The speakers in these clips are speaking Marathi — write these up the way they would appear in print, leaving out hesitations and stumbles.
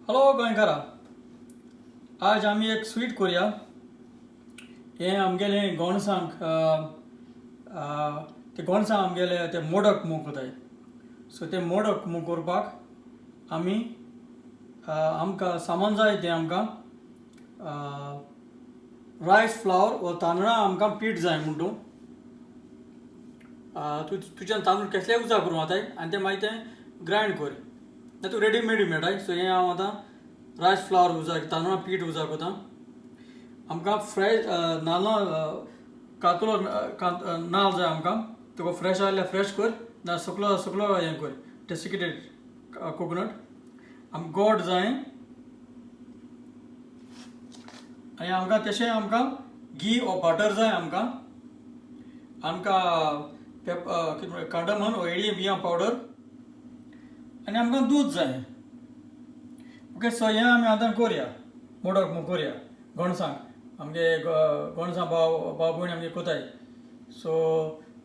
हॅलो गोंयकारा, आज आमी एक स्वीट करूया. हे आमगेले गोणसांक ते गोणसां आमगेले ते मोदक मूग कोताय. सो ते मोदक मूग करपाक आमी आमकां सामान जाय तें आमकां रायस फ्लावर व तांदळां आमकां पीठ जाय म्हणटू. तुज्यान तांदूळ कसलेय उजा करूं जाताय आनी ते मागीर तें ग्रायंड कर ना तूं रेडीमेड मेळटाय. सो हें हांव आतां रायस फ्लावर उजा तांदळां पीठ उजा कोतां. आमकां फ्रेश नाल्ल कातलो नाल्ल जाय आमकां. तुका फ्रेश आहल्यार फ्रेश कर ना सुकलो सुकलो हें कर डेसिकेटेड कोकोनट. आमकां गोड जाय आनी आमकां तशें आमकां घी ओ बटर जाय आमकां. कार्डमन हळदी बियां पावडर आनी आमकां दूद जाय. ओके, सो हें आमी आतां करुया. मोदक मूग करुया गोणसांक. आमगे गोणसां भाव भयण आमगे कोताय. सो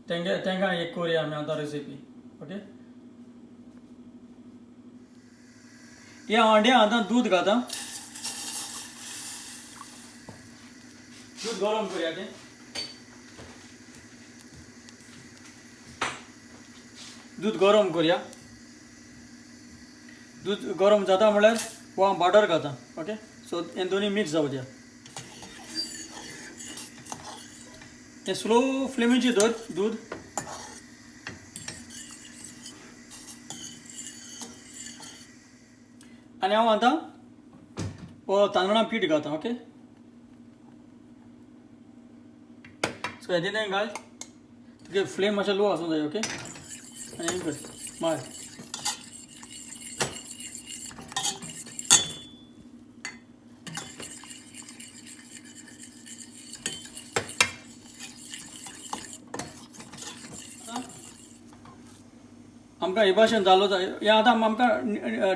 तेंकां एक करुया आमी आतां रेसिपी. ओके, ह्या हांड्या आतां दूद घाता. दूद गरम करुया. तें दूद गरम करुया. दूद गरम जाता म्हळ्यार वो हांव बटर घाता. ओके, सो हे दोनी मिक्स जावं दिया. हे स्लो फ्लेमीचेर दवर दूद. आनी हांव आतां वो तांदळां पीठ घाता. ओके, सो हेजें तें घाल. तुगे फ्लेम मातशें लो आसूंक जाय. ओके, आनी हें कर मार. आमकां हे भाशेन जालो जाय. हें आतां आमकां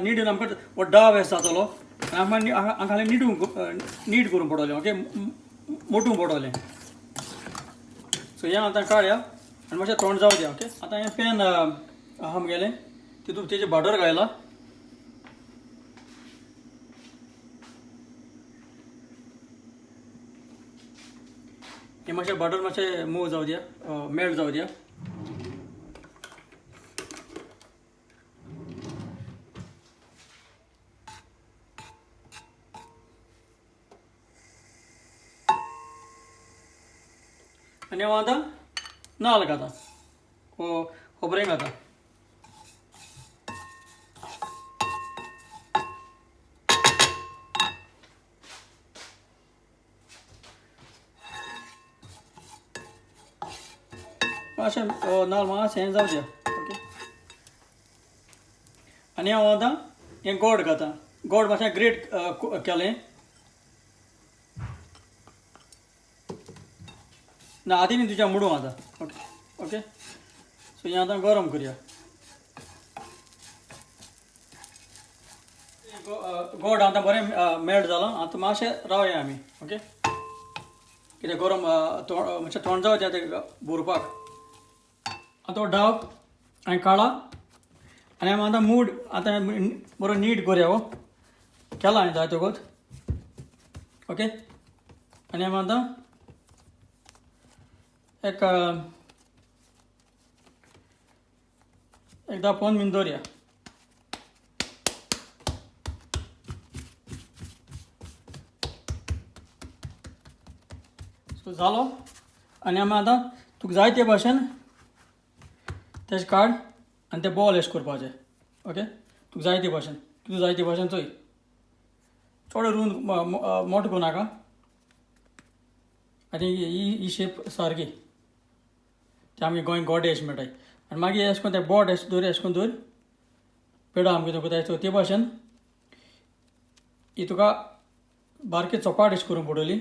नीट आमकां हो डाव वेस जातलो आनी आमकां खाली नीट करूंक पडटलें. ओके, मोटूंक पडटलें. सो हें आतां काडया आनी मातशें थंड जावं दिया. ओके, आतां हें पॅन आहा आमगेलें तितूंत तेजें बटर घायला. हें मातशें बटर मातशें मूव जावं दिया, मेल्ट जावं दिया. आनी हांव आतां नाल्ल घाता, खोबरें घाता. मातशें नाल्ल मातशें हें जावं दिया. ओके, आनी हांव आतां हें गोड घाता. गोड मातशें ग्रेट केलें ना आदी न्ही तुज्या मुडू आतां. ओके, ओके, सो हें आतां गरम करुया. गोड आतां बरें मेल्ट जालां. आतां मातशें रावया आमी. ओके, कितें गरम मातशें थंड जावं दिया तें भरपाक. आतां डाव हांवें काडला आनी हांव आतां मूड आतां बरो नीट करुया. हो केला हांवें जाय तोगोत. ओके, आनी हांव आतां एक 10-15 मिनट दवरया. सो जालो आनी आमी आतां तुका जाय ते भाशेन तेशें काड आनी ते बॉल एशें करपाचे. ओके, तुका जाय ते भाशेन तुका जाय ते भाशेन चोय. चड रूंद मोटो करूं नाका. आनी ही शेप सारकी ते आमगे गोंय गोडे अशें मेळटाय. आनी मागीर अशें करून ते बोट अशें दवर अशें करून दवर. पेडो आमगे कोताय सो ते भाशेन ही तुका बारकी चोपाट अशी करूंक पडटली.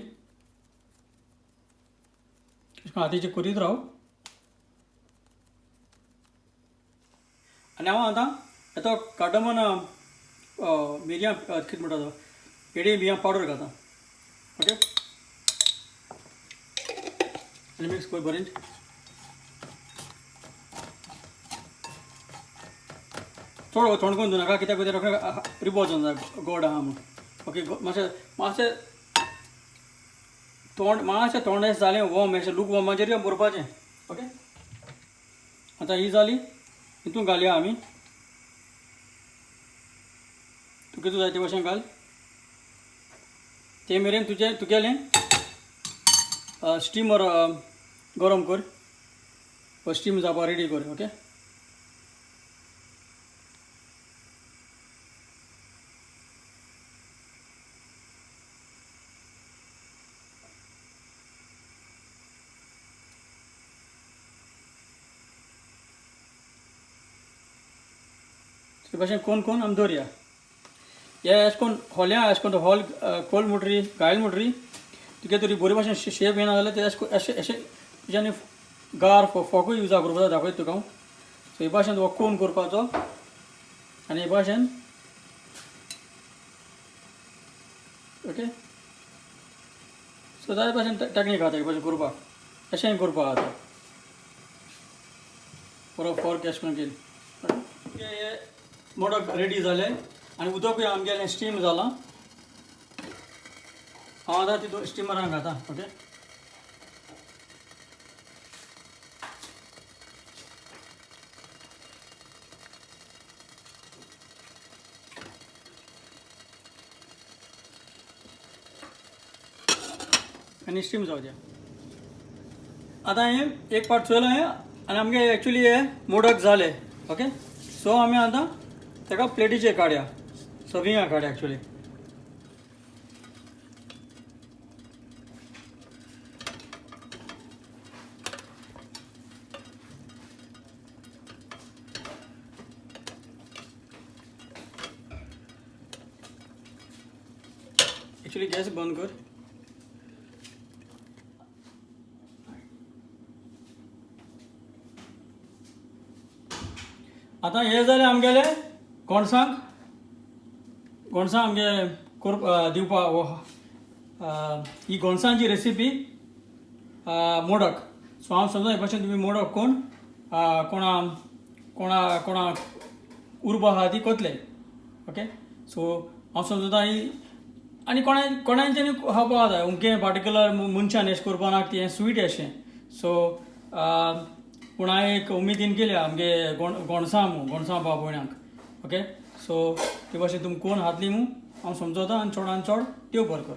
अशें करून हातीचेर करीत राव. आनी हांव आतां येतो कार्डमन मिरयां कितें म्हणटा तो हळदी बियां पावडर घाता. ओके, आनी मिक्स कर बरें. चड थंड करून नाका कित्याक रोखडें रिबो वचूंक जाय गोड आहा म्हूण ओके मातशें तोंड मातशें थोंड अशें जालें वॉर्म अशें लूक वॉर्माचेर बरोवपाचें ओके आतां ही जाली हितून घालया आमी तूं कितू जाय ते भशेन घाल ते मेरेन तुगेलें स्टिमर गरम कर स्टीम जावपा रेडी कर ओके ते भशेन कोण आमी दवरया हे अशें करून होल्या अशें करून हॉल खोल म्हणटरी गायल म्हणटरी तुगे तरी बरे भशेन शेप येना जाल्यार ते अशें तुज्यानी गार फोकूय यूज करपाचो दाखयता तुका हांव सो हे भाशेन हो कोन करपाचो आनी हे भाशेन ओके सो जाय भाशेन टॅक्नीक आहा हे भाशेन करपाक अशें करपाक आतां बरो फॉर्क अशें करून केली हे मोडक रेडी जालें आनी उदकूय आमगेलें स्टीम जालां हांव आतां तितून स्टिमरान घालता ओके आनी स्टीम जावं द्या आतां हें एक पार्ट चोयलो हें आनी आमगे एक्चुली हे मोडक जाले ओके सो आमी आतां ताका प्लेटीचेर काडया सर्विंगाक काडया एक्चुली गॅस बंद कर आतां हे जालें आमगेले गोणसांक आमगे दिवपाक ही गोणसांची रेसिपी मोडक सो हांव समजा हे भाशेन तुमी मोडक कोणा उर्बा आहा ती कोतले ओके सो हांव समजता ही आनी कोणाच्यानी खावपा जाय अमकें पार्टिक्युलर मनशान अशें करपा नाका ती हें स्वीट अशें सो पूण हांवें एक उमेदीन केल्या आमगे गोणसां भाव भयणांक ओके सो ते भाशेन तुमी कोण हातली हांव समजता आनी चडान चड त्यो बरें कर